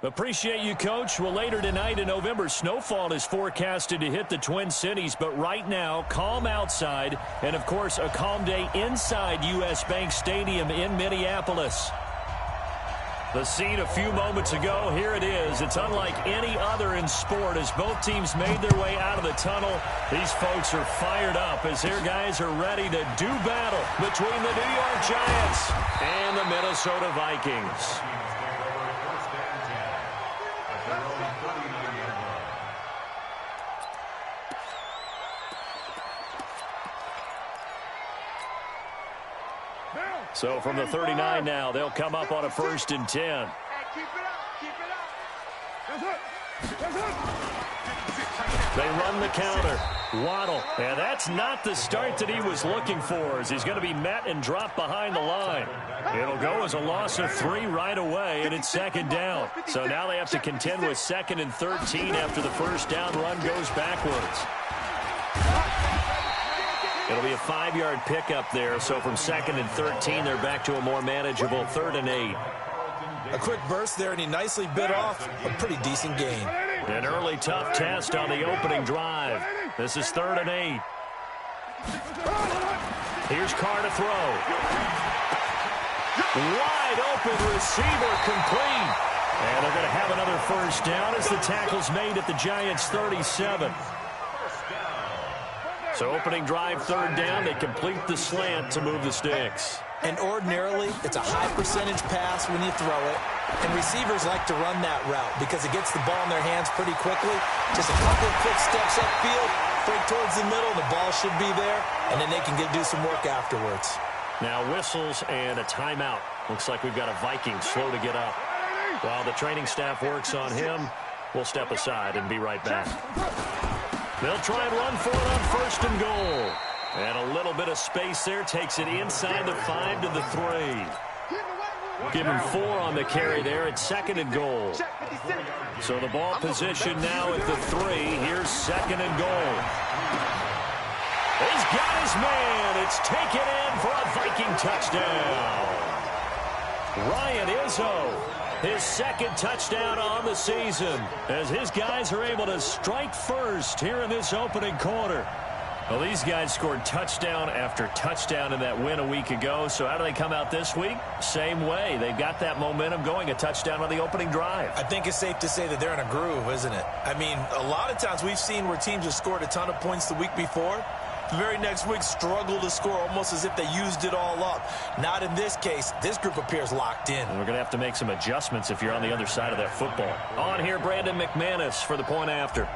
Appreciate you, Coach. Well, later tonight in November, snowfall is forecasted to hit the Twin Cities, but right now, calm outside, and, of course, a calm day inside U.S. Bank Stadium in Minneapolis. The scene a few moments ago, here it is. It's unlike any other in sport as both teams made their way out of the tunnel. These folks are fired up as their guys are ready to do battle between the New York Giants and the Minnesota Vikings. So from the 39 now, they'll come up on a 1st and 10. They run the counter. Waddle. And that's not the start that he was looking for, as he's going to be met and dropped behind the line. It'll go as a loss of 3 right away, and it's 2nd down. So now they have to contend with 2nd and 13 after the first down run goes backwards. It'll be a 5-yard pickup there, so from 2nd and 13, they're back to a more manageable 3rd and 8. A quick burst there, and he nicely bit off a pretty decent gain. An early tough test on the opening drive. This is 3rd and 8. Here's Carr to throw. Wide open receiver complete. And they're going to have another first down as the tackle's made at the Giants' 37. So opening drive, 3rd down, they complete the slant to move the sticks. And ordinarily, it's a high percentage pass when you throw it. And receivers like to run that route because it gets the ball in their hands pretty quickly. Just a couple of quick steps upfield, break towards the middle, the ball should be there, and then they can do some work afterwards. Now whistles and a timeout. Looks like we've got a Viking slow to get up. While the training staff works on him, we'll step aside and be right back. They'll try and run for it on 1st and goal. And a little bit of space there takes it inside the 5 to the 3. Give him 4 on the carry there at 2nd and goal. So the ball position now at the 3. Here's 2nd and goal. He's got his man. It's taken in for a Viking touchdown. Ryan Izzo. His 2nd touchdown on the season as his guys are able to strike first here in this opening quarter. Well, these guys scored touchdown after touchdown in that win a week ago. So how do they come out this week? Same way. They've got that momentum going, a touchdown on the opening drive. I think it's safe to say that they're in a groove, isn't it? I mean, a lot of times we've seen where teams have scored a ton of points the week before. The very next week struggle to score almost as if they used it all up. Not in this case. This group appears locked in. And we're going to have to make some adjustments if you're on the other side of that football. On here, Brandon McManus for the point after.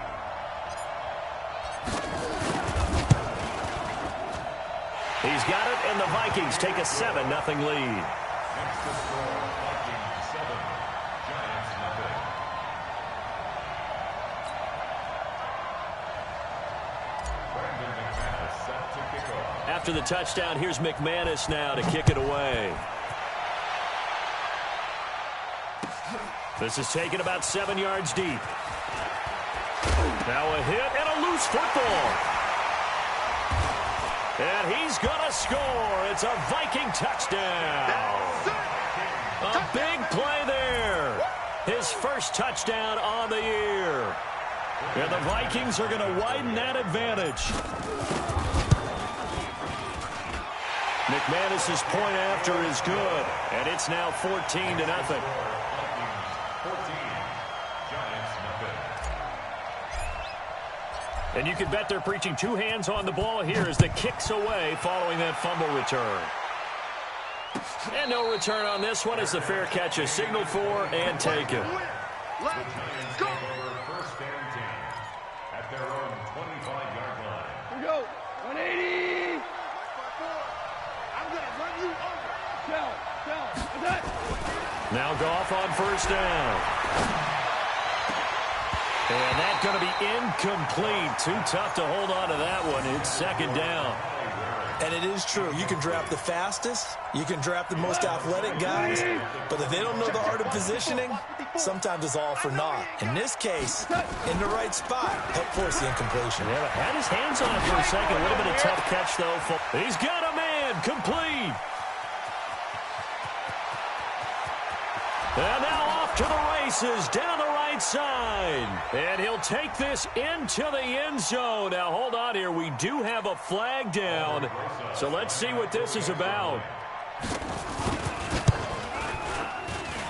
He's got it, and the Vikings take a 7-0 lead. After the touchdown, here's McManus now to kick it away. This is taken about 7 yards deep. Now a hit and a loose football. And he's going to score. It's a Viking touchdown. A big play there. His first touchdown on the year. And the Vikings are going to widen that advantage. McManus's point after is good, and it's now 14-0. And you can bet they're preaching 2 hands on the ball here as the kick's away following that fumble return. And no return on this one as the fair catch is signaled for and taken. Let's go. First and 10 at their own 25-yard line. Here we go. 180. Now Goff on first down. And that's going to be incomplete. Too tough to hold on to that one. It's 2nd down. And it is true. You can draft the fastest. You can draft the most athletic guys. But if they don't know the art of positioning, sometimes it's all for naught. In this case, in the right spot, help force the incompletion. Yeah, had his hands on it for a second. A little bit of tough catch, though. He's got a man. Complete. And now off to the races down the right side. And he'll take this into the end zone. Now, hold on here. We do have a flag down. So let's see what this is about.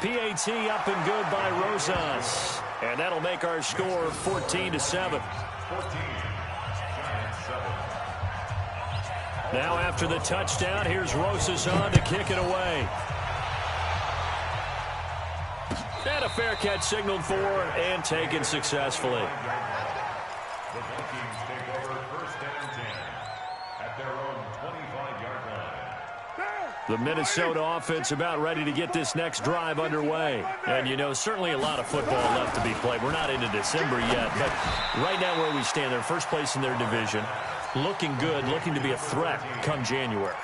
PAT up and good by Rosas. And that'll make our score 14-7. Now after the touchdown, here's Rosas on to kick it away. And a fair catch signaled for and taken successfully. The Vikings take over first and 10 at their own 25-yard line. The Minnesota offense about ready to get this next drive underway. And, you know, certainly a lot of football left to be played. We're not into December yet, but right now where we stand, they're first place in their division. Looking good, looking to be a threat come January.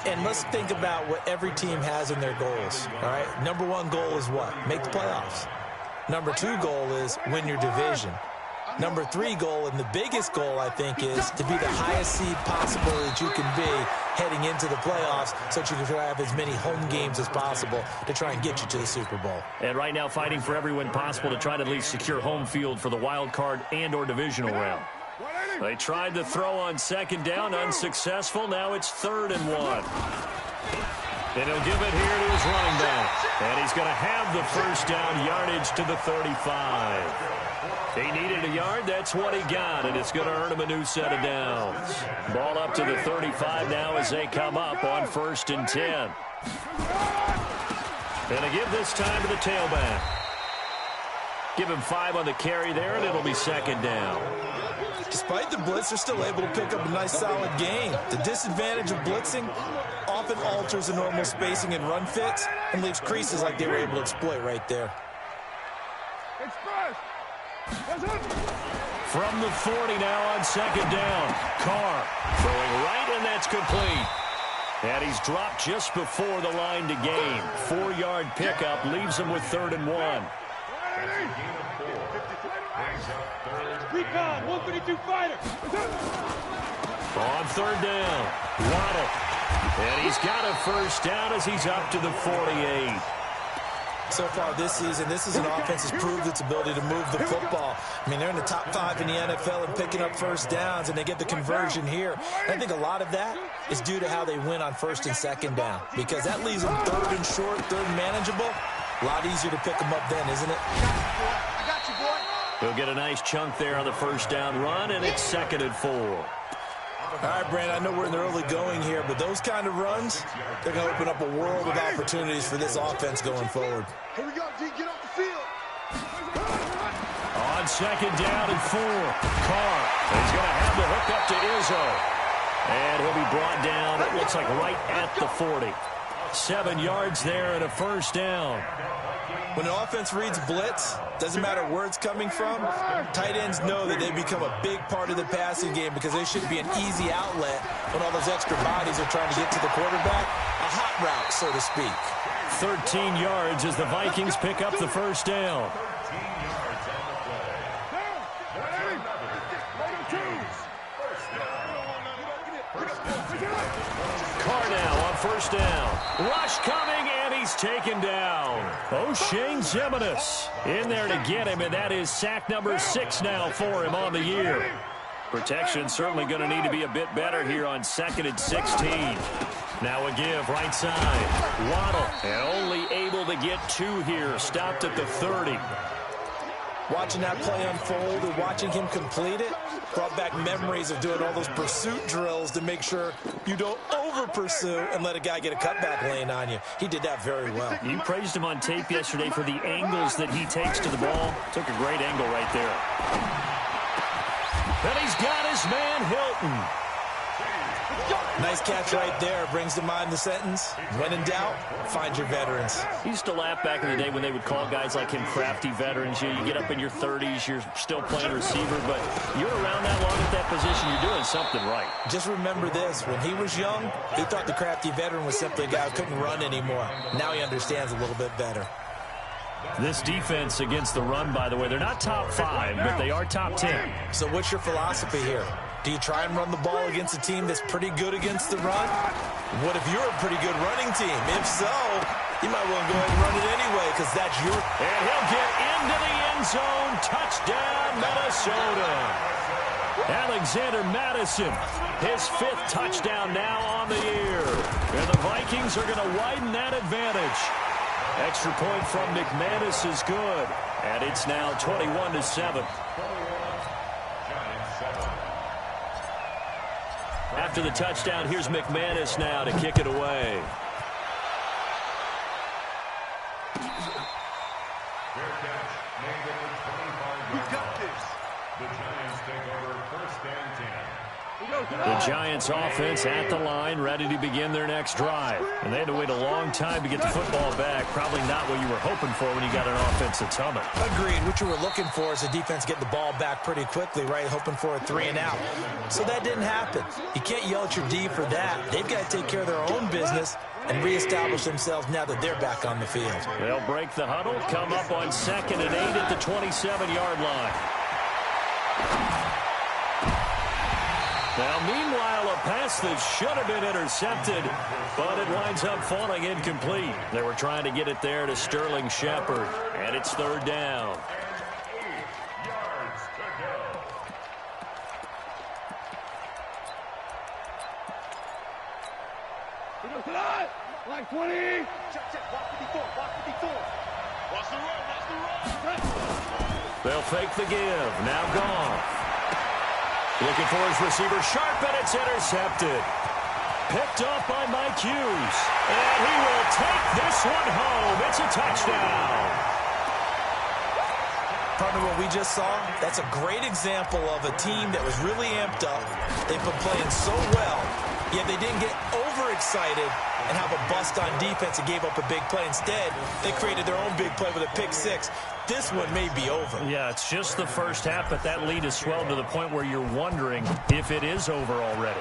And let's think about what every team has in their goals, all right? Number one goal is what? Make the playoffs. Number two goal is win your division. Number three goal, and the biggest goal, I think, is to be the highest seed possible that you can be heading into the playoffs so that you can have as many home games as possible to try and get you to the Super Bowl. And right now fighting for every win possible to try to at least secure home field for the wild card and or divisional round. They tried to throw on second down, unsuccessful. Now it's 3rd and 1. And he'll give it here to his running back. And he's going to have the first down yardage to the 35. He needed a yard. That's what he got, and it's going to earn him a new set of downs. Ball up to the 35 now as they come up on 1st and 10. And they give this time to the tailback. Give him 5 on the carry there, and it'll be 2nd down. Despite the blitz, they're still able to pick up a nice, solid gain. The disadvantage of blitzing often alters the normal spacing and run fits and leaves creases like they were able to exploit right there. From the 40 now on 2nd down. Carr throwing right, and that's complete. And he's dropped just before the line to gain. 4-yard pickup leaves him with 3rd and 1. Recon, 132 fighter. On 3rd down, Waddle. And he's got a first down as he's up to the 48. So far this season, this is an offense that's proved its ability to move the football. I mean, they're in the top 5 in the NFL and picking up first downs, and they get the conversion here. I think a lot of that is due to how they win on 1st and 2nd down, because that leaves them 3rd and short, 3rd and manageable. A lot easier to pick them up then, isn't it? I got you, boy. He'll get a nice chunk there on the first down run, and it's 2nd and 4. All right, Brandon, I know we're in the early going here, but those kind of runs, they're going to open up a world of opportunities for this offense going forward. Here we go, D. Get off the field. On 2nd down and 4, Carr. He's going to have the hook up to Izzo. And he'll be brought down, it looks like right at the 40. 7 yards there and a first down. When an offense reads blitz, doesn't matter where it's coming from, tight ends know that they become a big part of the passing game because they should be an easy outlet when all those extra bodies are trying to get to the quarterback. A hot route, so to speak. 13 yards as the Vikings pick up the first down. Carr now on first down. Rush coming, and he's taken down. O'Shane Zimenez in there to get him, and that is sack number 6 now for him on the year. Protection certainly going to need to be a bit better here on 2nd and 16. Now a give right side. Waddle, and only able to get 2 here. Stopped at the 30. Watching that play unfold and watching him complete it brought back memories of doing all those pursuit drills to make sure you don't over-pursue and let a guy get a cutback lane on you. He did that very well. You praised him on tape yesterday for the angles that he takes to the ball. Took a great angle right there. And he's got his man Hilton. Nice catch right there. Brings to mind the sentence, when in doubt, find your veterans. He used to laugh back in the day when they would call guys like him crafty veterans. You get up in your 30s, you're still playing receiver, but you're around that long at that position, you're doing something right. Just remember this. When he was young, he thought the crafty veteran was simply a guy who couldn't run anymore. Now he understands a little bit better. This defense against the run, by the way, they're not top 5, but they are top 10. So what's your philosophy here? Do you try and run the ball against a team that's pretty good against the run? What if you're a pretty good running team? If so, you might want to go ahead and run it anyway because that's your... And he'll get into the end zone. Touchdown, Minnesota. Alexander Mattison, his 5th touchdown now on the year. And the Vikings are going to widen that advantage. Extra point from McManus is good. And it's now 21-7. After the touchdown, here's McManus now to kick it away. We got this. The Giants take over 1st and 10. The Giants offense at the line, ready to begin their next drive. And they had to wait a long time to get the football back. Probably not what you were hoping for when you got an offense that's humming. Agreed. What you were looking for is the defense getting the ball back pretty quickly, right? Hoping for a 3-and-out. So that didn't happen. You can't yell at your D for that. They've got to take care of their own business and reestablish themselves now that they're back on the field. They'll break the huddle, come up on 2nd and 8 at the 27-yard line. Now, meanwhile, a pass that should have been intercepted, but it winds up falling incomplete. They were trying to get it there to Sterling Shepard, and it's 3rd down. 8 yards to go. Like 20. Check. Watch 54. Watch the run. They'll fake the give. Now gone. Looking for his receiver, Sharp, and it's intercepted. Picked up by Mike Hughes. And he will take this one home. It's a touchdown. Partner, what we just saw, that's a great example of a team that was really amped up. They've been playing so well, yet they didn't get overexcited and have a bust on defense and gave up a big play. Instead, they created their own big play with a pick 6. This one may be over. Yeah, it's just the first half, but that lead has swelled to the point where you're wondering if it is over already.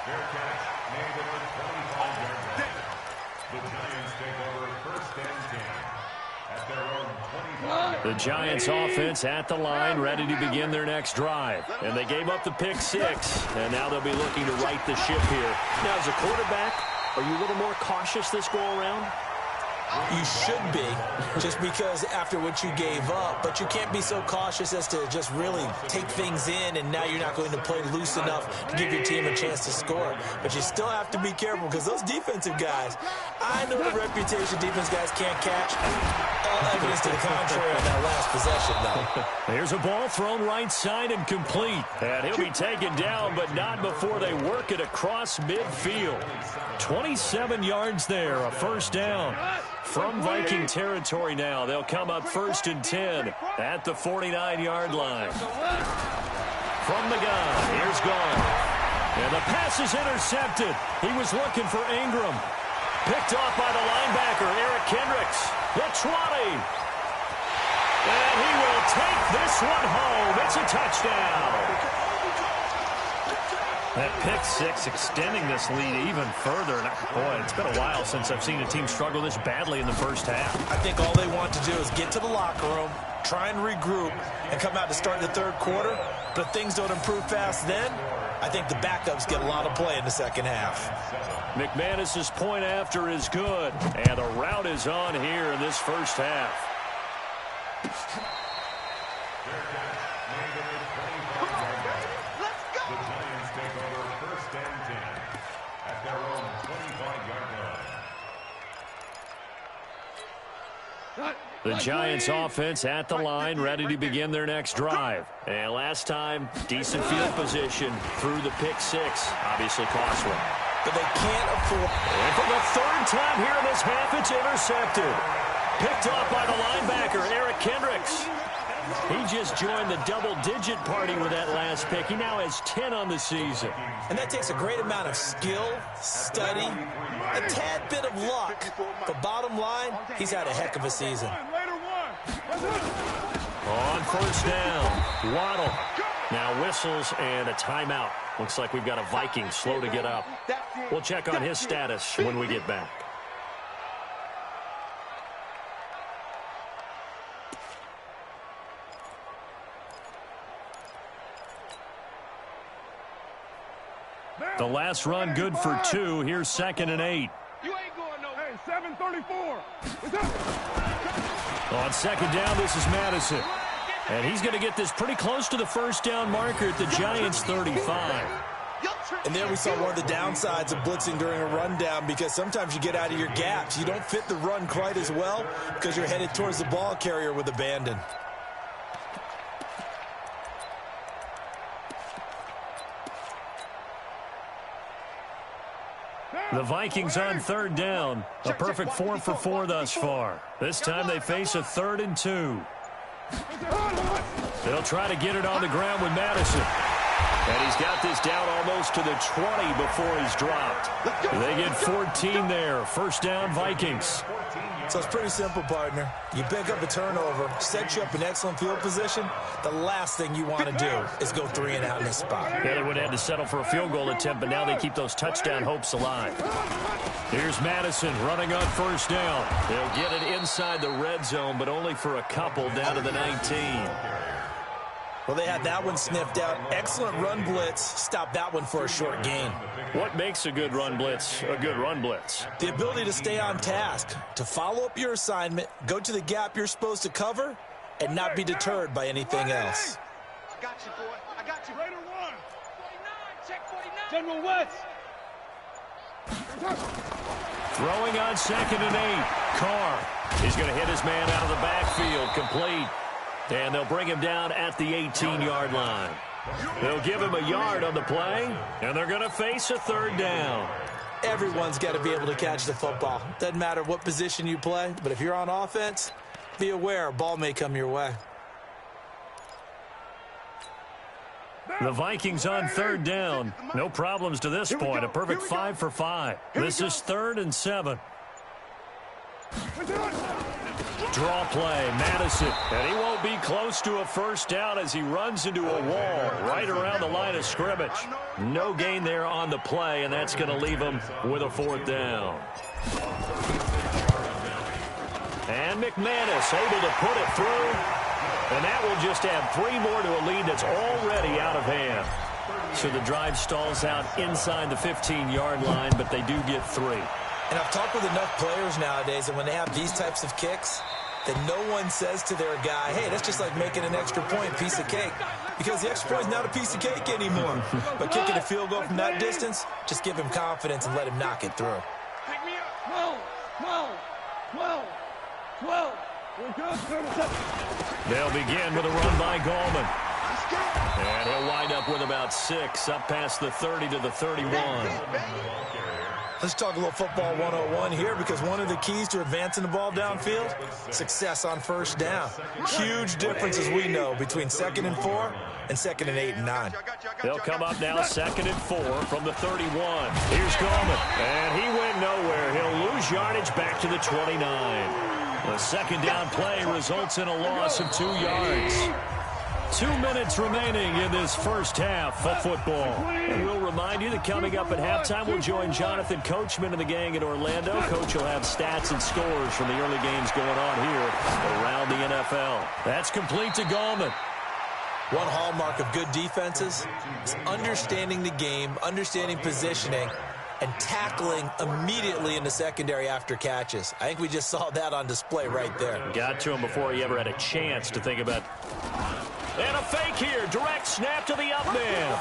Fair catch made at the 25-yard line. The Giants take over 1st and 10 at their own 25. The Giants offense at the line, ready to begin their next drive. And they gave up the pick 6, and now they'll be looking to right the ship here. Now, as a quarterback, are you a little more cautious this go-around? You should be, just because after what you gave up. But you can't be so cautious as to just really take things in, and now you're not going to play loose enough to give your team a chance to score. But you still have to be careful, because those defensive guys, I know the reputation defense guys can't catch. All evidence to the contrary on that last possession, though. Here's a ball thrown right side and complete. And he'll be taken down, but not before they work it across midfield. 27 yards there, a 1st down. From Viking territory now, they'll come up 1st and 10 at the 49-yard line. From the gun, here's Gone. And the pass is intercepted. He was looking for Ingram. Picked off by the linebacker, Eric Kendricks. The 20. And he will take this one home. It's a touchdown. That pick 6 extending this lead even further. And boy, it's been a while since I've seen a team struggle this badly in the first half. I think all they want to do is get to the locker room, try and regroup, and come out to start the 3rd quarter. But if things don't improve fast then, I think the backups get a lot of play in the 2nd half. McManus's point after is good. And the route is on here in this first half. The Giants offense at the line, ready to begin their next drive. And last time, decent field position through the pick 6. Obviously costly. But they can't afford... And for the 3rd time here in this half, it's intercepted. Picked off by the linebacker, Eric Kendricks. He just joined the double-digit party with that last pick. He now has 10 on the season. And that takes a great amount of skill, study, a tad bit of luck. But bottom line, he's had a heck of a season. On 1st down, Waddle. Now whistles and a timeout. Looks like we've got a Viking slow to get up. We'll check on his status when we get back. The last run good for 2. Here's 2nd and 8. You ain't going no. Hey, 7:34. On 2nd down, this is Madison. And he's going to get this pretty close to the first down marker at the Giants' 35. And there we saw one of the downsides of blitzing during a rundown, because sometimes you get out of your gaps. You don't fit the run quite as well because you're headed towards the ball carrier with abandon. The Vikings on 3rd down. A perfect 4 for 4 thus far. This time they face a 3rd and 2. They'll try to get it on the ground with Madison. And he's got this down almost to the 20 before he's dropped. They get 14 there. First down, Vikings. So it's pretty simple, partner. You pick up a turnover, set you up in excellent field position. The last thing you want to do is go 3 and out in this spot. Yeah, they would have had to settle for a field goal attempt, but now they keep those touchdown hopes alive. Here's Madison running on first down. They'll get it inside the red zone, but only for a couple down to the 19. Well, they had that one sniffed out. Excellent run blitz. Stop that one for a short gain. What makes a good run blitz a good run blitz? The ability to stay on task, to follow up your assignment, go to the gap you're supposed to cover, and not be deterred by anything else. I got you, boy. I got you. Raider 1. 49. Check 49. General West. Throwing on 2nd and 8. Carr. He's going to hit his man out of the backfield. Complete. And they'll bring him down at the 18-yard line. They'll give him a yard on the play, and they're going to face a 3rd down. Everyone's got to be able to catch the football. Doesn't matter what position you play, but if you're on offense, be aware a ball may come your way. The Vikings on 3rd down. No problems to this point. A perfect 5 for 5. This is 3rd and 7. Draw play, Madison, and he won't be close to a first down as he runs into a wall right around the line of scrimmage. No gain there on the play, and that's going to leave him with a 4th down. And McManus able to put it through, and that will just add 3 more to a lead that's already out of hand. So the drive stalls out inside the 15-yard line, but they do get 3. And I've talked with enough players nowadays, and when they have these types of kicks, that no one says to their guy, hey, that's just like making an extra point, piece of cake. Because the extra point is not a piece of cake anymore. But kicking a field goal from that distance, just give him confidence and let him knock it through. Pick me up. 12. They'll begin with a run by Gallman. And he'll wind up with about 6, up past the 30 to the 31. Let's talk a little football 101 here, because one of the keys to advancing the ball downfield, success on first down. Huge difference, as we know, between 2nd and 4 and 2nd and 8 and 9. They'll come up now 2nd and 4 from the 31. Here's Gallman, and he went nowhere. He'll lose yardage back to the 29. The 2nd down play results in a loss of 2 yards. 2 minutes remaining in this first half of football. And we'll remind you that coming up at halftime, we'll join Jonathan Coachman and the gang in Orlando. Coach will have stats and scores from the early games going on here around the NFL. That's complete to Gallman. One hallmark of good defenses is understanding the game, understanding positioning, and tackling immediately in the secondary after catches. I think we just saw that on display right there. Got to him before he ever had a chance to think about. And a fake here. Direct snap to the up man.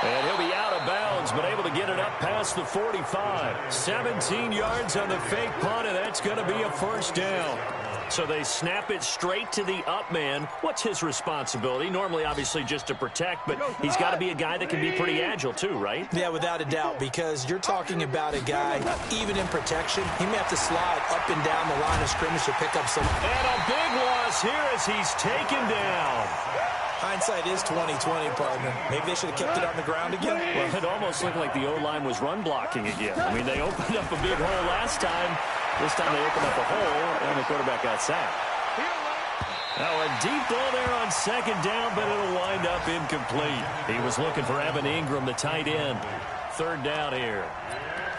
And he'll be out of bounds, but able to get it up past the 45. 17 yards on the fake punt, and that's going to be a first down. So they snap it straight to the up man. What's his responsibility? Normally, obviously, just to protect, but he's got to be a guy that can be pretty agile too, right? Yeah, without a doubt, because you're talking about a guy, even in protection, he may have to slide up and down the line of scrimmage to pick up some. And a big loss here as he's taken down. Hindsight is 20/20, partner. Maybe they should have kept it on the ground again. Well, it almost looked like the O-line was run blocking again. I mean, they opened up a big hole last time. This time they opened up a hole, and the quarterback got sacked. Now a deep ball there on 2nd down, but it'll wind up incomplete. He was looking for Evan Ingram, the tight end. 3rd down here.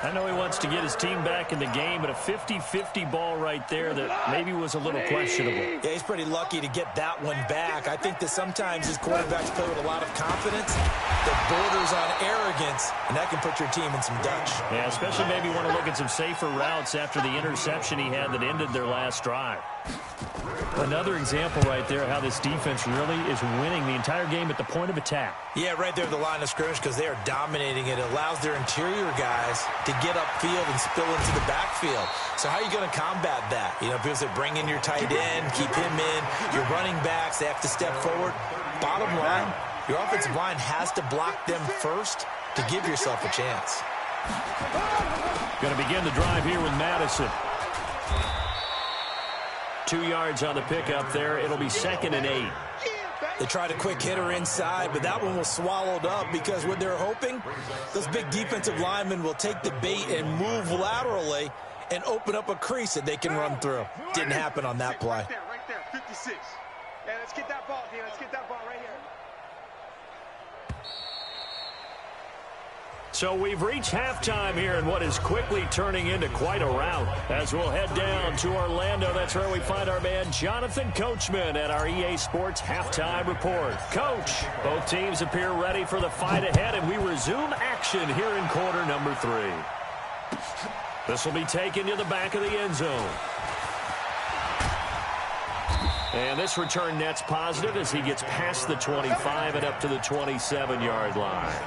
I know he wants to get his team back in the game, but a 50-50 ball right there that maybe was a little questionable. Yeah, he's pretty lucky to get that one back. I think that sometimes his quarterbacks play with a lot of confidence. The borders on arrogance, and that can put your team in some Dutch. Yeah, especially maybe want to look at some safer routes after the interception he had that ended their last drive. Another example right there how this defense really is winning the entire game at the point of attack. Yeah, right there at the line of scrimmage because they are dominating it. It allows their interior guys to get upfield and spill into the backfield. So how are you going to combat that? You know, because they bring in your tight end, keep him in. Your running backs, they have to step forward. Bottom line, your offensive line has to block them first to give yourself a chance. Going to begin the drive here with Madison. 2 yards on the pickup there. It'll be 2nd and 8. They tried a quick hitter inside, but that one was swallowed up because what they're hoping, those big defensive linemen will take the bait and move laterally and open up a crease that they can run through. Didn't happen on that play. Right there, 56. Yeah, let's get that ball here. Let's get that ball right here. So we've reached halftime here in what is quickly turning into quite a rout. As we'll head down to Orlando, that's where we find our man Jonathan Coachman at our EA Sports Halftime Report. Coach, both teams appear ready for the fight ahead, and we resume action here in quarter number 3. This will be taken to the back of the end zone. And this return net's positive as he gets past the 25 and up to the 27-yard line.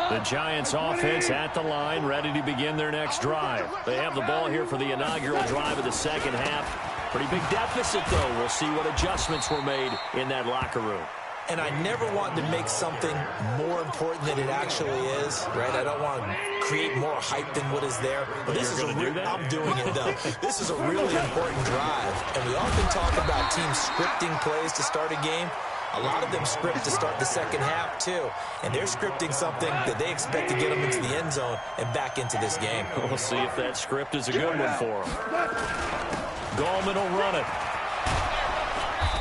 The Giants offense at the line, ready to begin their next drive. They have the ball here for the inaugural drive of the second half. Pretty big deficit, though. We'll see what adjustments were made in that locker room. And I never want to make something more important than it actually is, right? I don't want to create more hype than what is there. But this is I'm doing it, though. This is a really important drive. And we often talk about teams scripting plays to start a game. A lot of them script to start the second half, too. And they're scripting something that they expect to get them into the end zone and back into this game. We'll see if that script is a good one for them. Gallman will run it.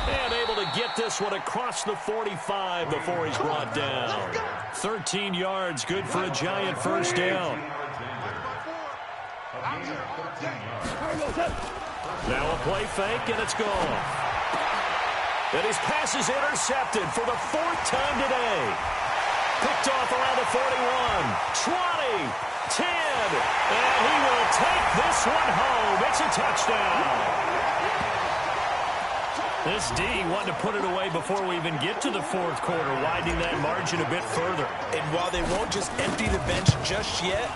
And able to get this one across the 45 before he's brought down. 13 yards, good for a Giant first down. Now a play fake, and it's gone. And his pass is intercepted for the 4th time today. Picked off around the 41, 20, 10, and he will take this one home. It's a touchdown. This D wanted to put it away before we even get to the 4th quarter, widening that margin a bit further. And while they won't just empty the bench just yet,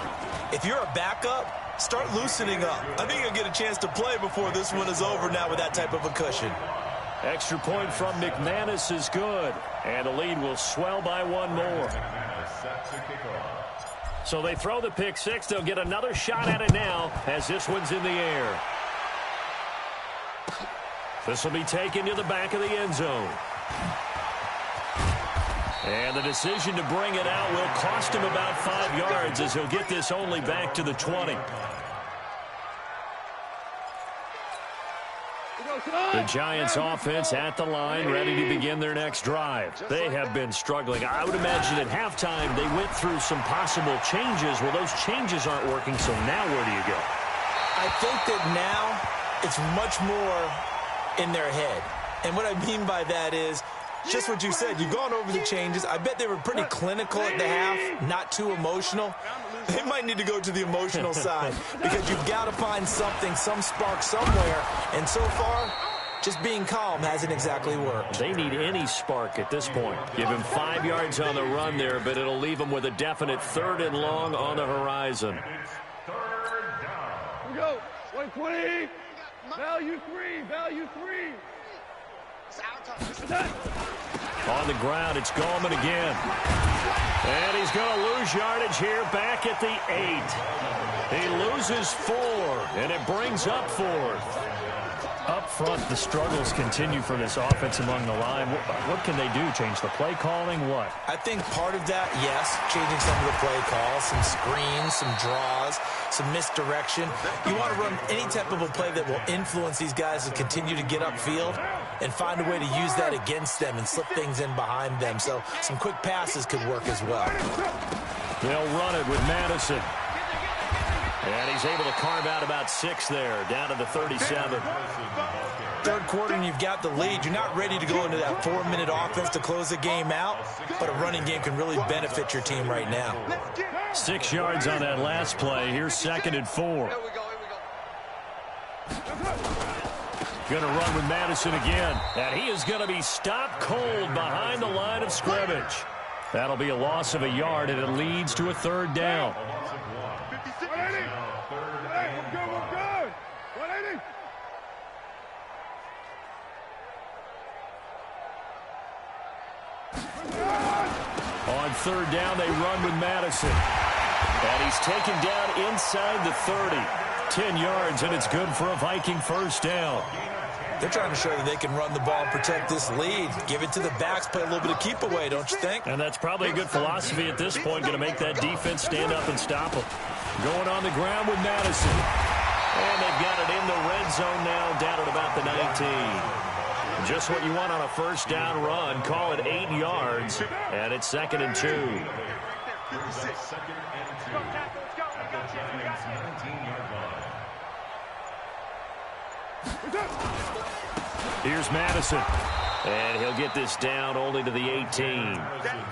if you're a backup, start loosening up. I think you'll get a chance to play before this one is over now with that type of a cushion. Extra point from McManus is good. And the lead will swell by one more. So they throw the pick six. They'll get another shot at it now as this one's in the air. This will be taken to the back of the end zone. And the decision to bring it out will cost him about 5 yards as he'll get this only back to the 20. The Giants offense at the line, ready to begin their next drive. They have been struggling. I would imagine at halftime they went through some possible changes. Well, those changes aren't working, so now where do you go? I think that now it's much more in their head. And what I mean by that is just what you said. You've gone over the changes. I bet they were pretty clinical at the half, not too emotional. They might need to go to the emotional side because you've got to find something, some spark somewhere. And so far, just being calm hasn't exactly worked. They need any spark at this point. Give him 5 yards on the run there, but it'll leave him with a definite 3rd and long on the horizon. Here we go. 120. Value 3. Value 3. On the ground, it's Gallman again. And he's going to lose yardage here back at the 8. He loses 4, and it brings up 4th. Up front, the struggles continue for this offense among the line. What can they do? Change the play calling? What? I think part of that, yes, changing some of the play calls, some screens, some draws, some misdirection. You want to run any type of a play that will influence these guys to continue to get upfield and find a way to use that against them and slip things in behind them. So some quick passes could work as well. They'll run it with Madison. And he's able to carve out about 6 there, down to the 37. third quarter and you've got the lead, you're not ready to go into that 4-minute offense to close the game out, but a running game can really benefit your team right now. 6 yards on that last play. Here's 2nd and 4. Here we go. Going to run with Madison again. And he is going to be stopped cold behind the line of scrimmage. That'll be a loss of a yard, and it leads to a 3rd down. 56. 180. Hey, we're good. 180. On 3rd down, they run with Madison. And he's taken down inside the 30. 10 yards, and it's good for a Viking 1st down. They're trying to show that they can run the ball and protect this lead. Give it to the backs, play a little bit of keep away, don't you think? And that's probably a good philosophy at this point, going to make that defense stand up and stop them. Going on the ground with Madison. And they've got it in the red zone now, down at about the 19. Just what you want on a 1st down run. Call it 8 yards, and it's 2nd and 2. 56. Here's Madison. And he'll get this down only to the 18.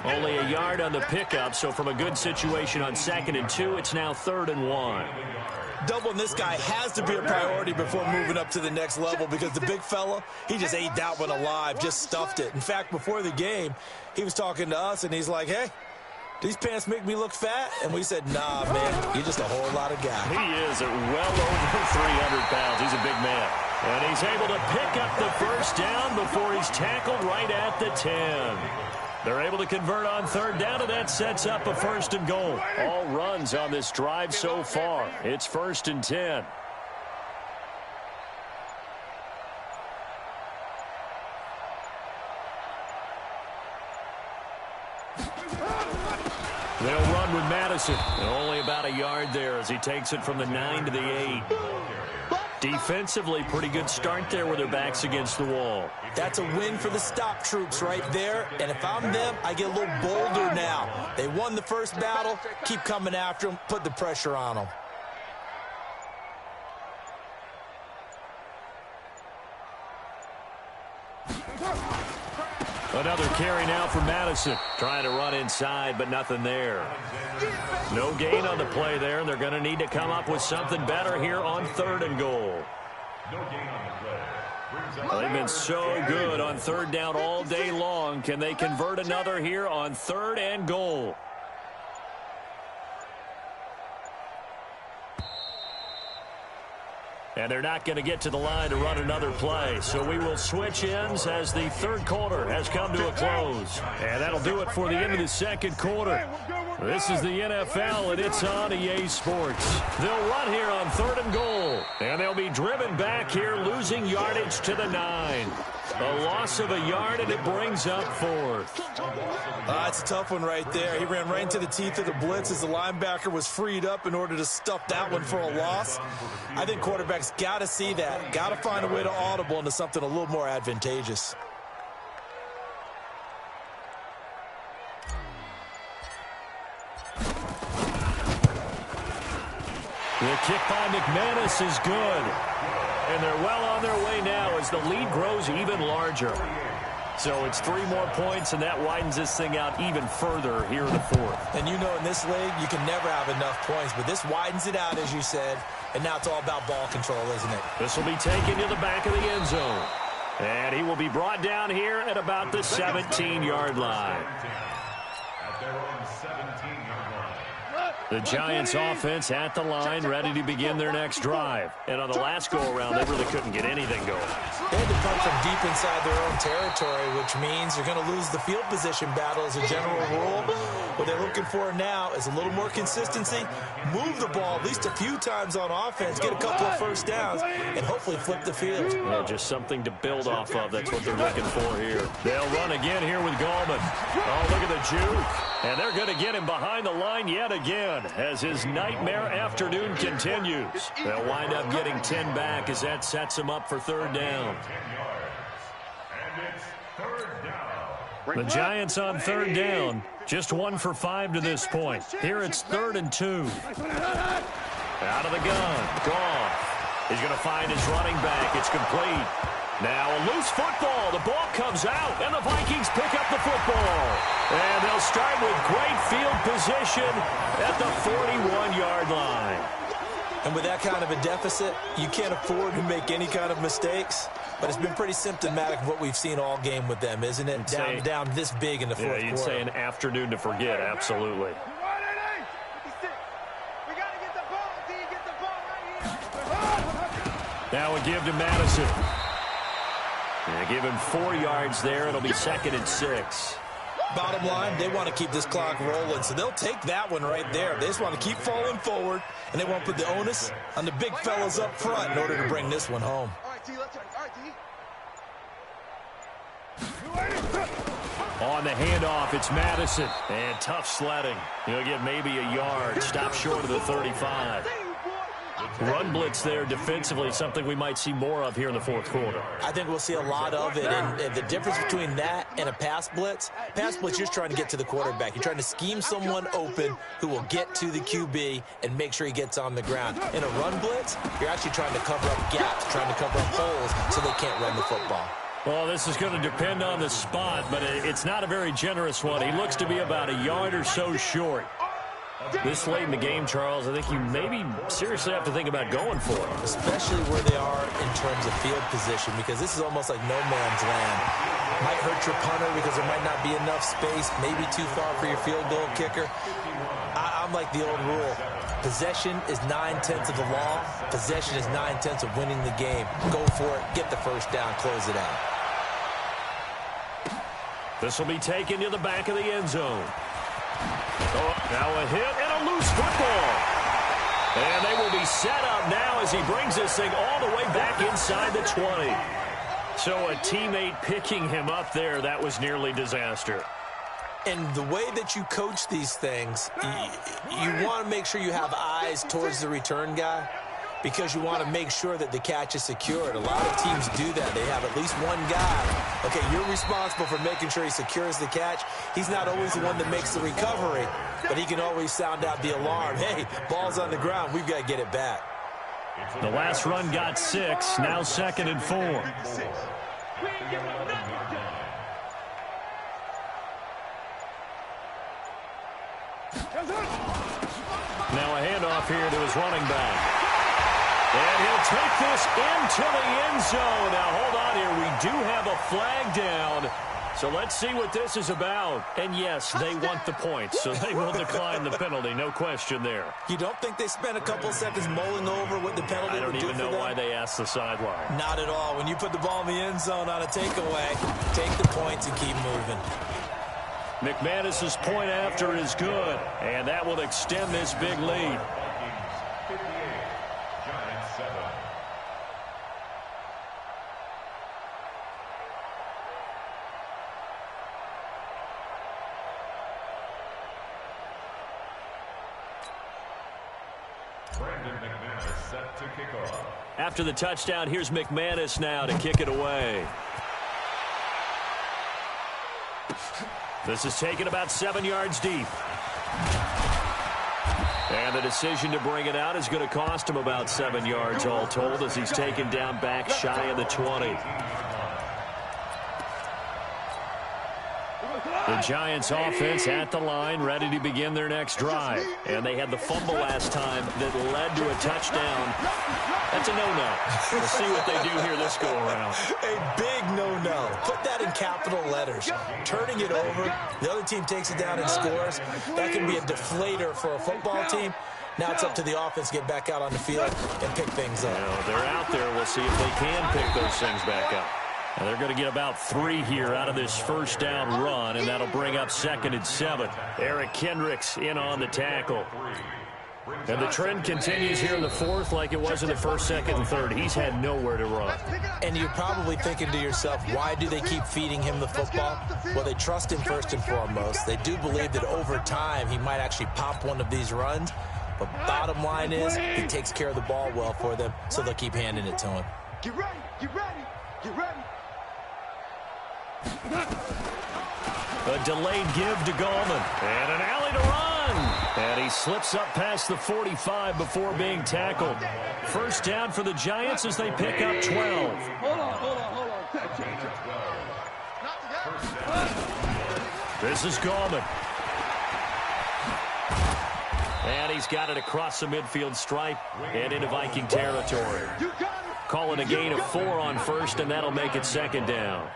Only a yard on the pickup, so from a good situation on 2nd and 2, it's now 3rd and 1. Doubling this guy has to be a priority before moving up to the next level because the big fella, he just ate that one alive, just stuffed it. In fact, before the game, he was talking to us, and he's like, hey, these pants make me look fat? And we said, nah, man, you're just a whole lot of guy. He is at well over 300 pounds. He's a big man. And he's able to pick up the 1st down before he's tackled right at the 10. They're able to convert on 3rd down, and that sets up a 1st and goal. All runs on this drive so far. It's 1st and 10. They'll run with Madison. And only about a yard there as he takes it from the 9 to the 8. Defensively, pretty good start there with their backs against the wall. That's a win for the stop troops right there. And if I'm them, I get a little bolder now. They won the first battle. Keep coming after them. Put the pressure on them. Another carry now for Madison. Trying to run inside, but nothing there. No gain on the play there, and they're going to need to come up with something better here on 3rd and goal. Well, they've been so good on 3rd down all day long. Can they convert another here on 3rd and goal? And they're not going to get to the line to run another play. So we will switch ends as the 3rd quarter has come to a close. And that'll do it for the end of the 2nd quarter. This is the NFL, and it's on EA Sports. They'll run here on 3rd and goal. And they'll be driven back here, losing yardage to the 9. A loss of a yard, and it brings up 4th. That's a tough one right there. He ran right into the teeth of the blitz as the linebacker was freed up in order to stuff that one for a loss. I think quarterbacks got to see that. Got to find a way to audible into something a little more advantageous. The kick by McManus is good. And they're well on their way now as the lead grows even larger. So it's 3 more points, and that widens this thing out even further here in the 4th. And you know in this league, you can never have enough points, but this widens it out, as you said, and now it's all about ball control, isn't it? This will be taken to the back of the end zone. And he will be brought down here at about the 17-yard line. At their own 17-yard line. The Giants offense at the line, ready to begin their next drive. And on the last go-around, they really couldn't get anything going. They had to come from deep inside their own territory, which means you're going to lose the field position battle as a general rule. What they're looking for now is a little more consistency, move the ball at least a few times on offense, get a couple of 1st downs, and hopefully flip the field. Yeah, just something to build off of. That's what they're looking for here. They'll run again here with Gallman. Oh, look at the juke. And they're going to get him behind the line yet again as his nightmare afternoon continues. They'll wind up getting 10 back as that sets him up for 3rd down. The Giants on 3rd down. Just 1 for 5 to this point. Here it's 3rd and 2. Out of the gun. Goff. He's going to find his running back. It's complete. Now a loose football. The ball comes out, and the Vikings pick up the football. And they'll start with great field position at the 41-yard line. And with that kind of a deficit, you can't afford to make any kind of mistakes. But it's been pretty symptomatic of what we've seen all game with them, isn't it? Down this big in the fourth quarter. You'd say an afternoon to forget, absolutely. Now a give to Madison. Yeah, give him 4 yards there. It'll be 2nd and 6. Bottom line, they want to keep this clock rolling, so they'll take that one right there. They just want to keep falling forward, and they want to put the onus on the big fellas up front in order to bring this one home. On the handoff, it's Madison. And tough sledding. He'll get maybe a yard. Stop short of the 35. Run blitz there defensively, something we might see more of here in the fourth quarter. I think we'll see a lot of it, and the difference between that and a pass blitz, you're just trying to get to the quarterback. You're trying to scheme someone open who will get to the QB and make sure he gets on the ground. In a run blitz, you're actually trying to cover up gaps, trying to cover up holes so they can't run the football. Well, this is going to depend on the spot, but it's not a very generous one. He looks to be about a yard or so short. This late in the game, Charles, I think you maybe seriously have to think about going for it. Especially where they are in terms of field position, because this is almost like no man's land. Might hurt your punter because there might not be enough space, maybe too far for your field goal kicker. I'm like the old rule. Possession is 9/10 of the law. Possession is 9/10 of winning the game. Go for it, get the first down, close it out. This will be taken to the back of the end zone. Oh, now a hit and a loose football. And they will be set up now as he brings this thing all the way back inside the 20. So a teammate picking him up there, that was nearly disaster. And the way that you coach these things, you want to make sure you have eyes towards the return guy, because you want to make sure that the catch is secured. A lot of teams do that. They have at least one guy. Okay, you're responsible for making sure he secures the catch. He's not always the one that makes the recovery, but he can always sound out the alarm. Hey, ball's on the ground. We've got to get it back. The last run got 6. Now 2nd and 4. Now a handoff here to his running back. And he'll take this into the end zone. Now, hold on here. We do have a flag down. So let's see what this is about. And, yes, they want the points, so they will decline the penalty. No question there. You don't think they spent a couple seconds mulling over what the penalty would do for them? I don't even know why they asked the sideline. Not at all. When you put the ball in the end zone on a takeaway, take the points and keep moving. McManus's point after is good, and that will extend this big lead. Set to kick off. After the touchdown, here's McManus now to kick it away. This is taken about 7 yards deep. And the decision to bring it out is going to cost him about 7 yards all told, as he's taken down back shy of the 20. The Giants offense at the line, ready to begin their next drive. And they had the fumble last time that led to a touchdown. That's a no-no. We'll see what they do here this go-around. A big no-no. Put that in capital letters. Turning it over, the other team takes it down and scores. That can be a deflator for a football team. Now it's up to the offense to get back out on the field and pick things up. Well, they're out there. We'll see if they can pick those things back up. And they're going to get about 3 here out of this first down run, and that'll bring up 2nd and 7. Eric Kendricks in on the tackle. And the trend continues here in the fourth like it was in the first, second, and third. He's had nowhere to run. And you're probably thinking to yourself, why do they keep feeding him the football? Well, they trust him first and foremost. They do believe that over time he might actually pop one of these runs. But bottom line is he takes care of the ball well for them, so they'll keep handing it to him. Get ready, get ready, get ready. A delayed give to Gallman. And an alley to run. And he slips up past the 45 before being tackled. First down for the Giants as they pick up 12. Hold on. This is Gallman. And he's got it across the midfield stripe and into Viking territory. Calling a gain of 4 on first, and that'll make it 2nd down.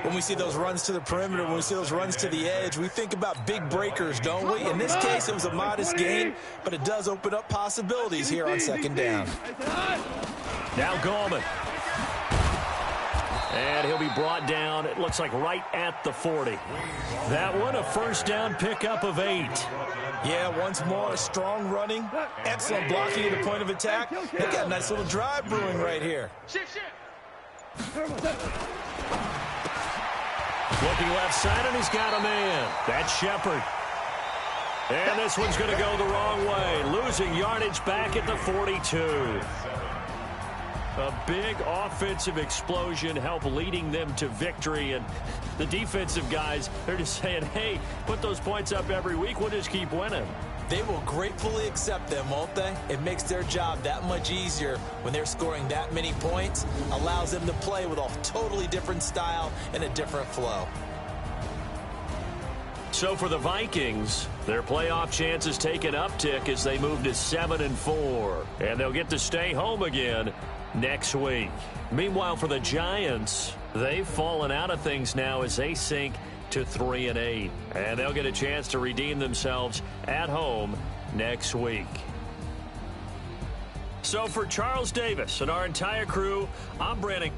When we see those runs to the perimeter, when we see those runs to the edge, we think about big breakers, don't we? In this case, it was a modest gain, but it does open up possibilities here on 2nd down. Now Gallman. And he'll be brought down, it looks like right at the 40. That one, a 1st down pickup of 8. Yeah, once more, strong running, excellent blocking at the point of attack. They got a nice little drive brewing right here. Looking left side, and he's got a man. That's Shepard. And this one's going to go the wrong way. Losing yardage back at the 42. A big offensive explosion helped leading them to victory. And the defensive guys, they're just saying, hey, put those points up every week. We'll just keep winning. They will gratefully accept them, won't they? It makes their job that much easier when they're scoring that many points. Allows them to play with a totally different style and a different flow. So for the Vikings, their playoff chances take an uptick as they move to 7-4. And they'll get to stay home again next week. Meanwhile, for the Giants, they've fallen out of things now as they sink to 3-8. And they'll get a chance to redeem themselves at home next week. So for Charles Davis and our entire crew, I'm Brandon.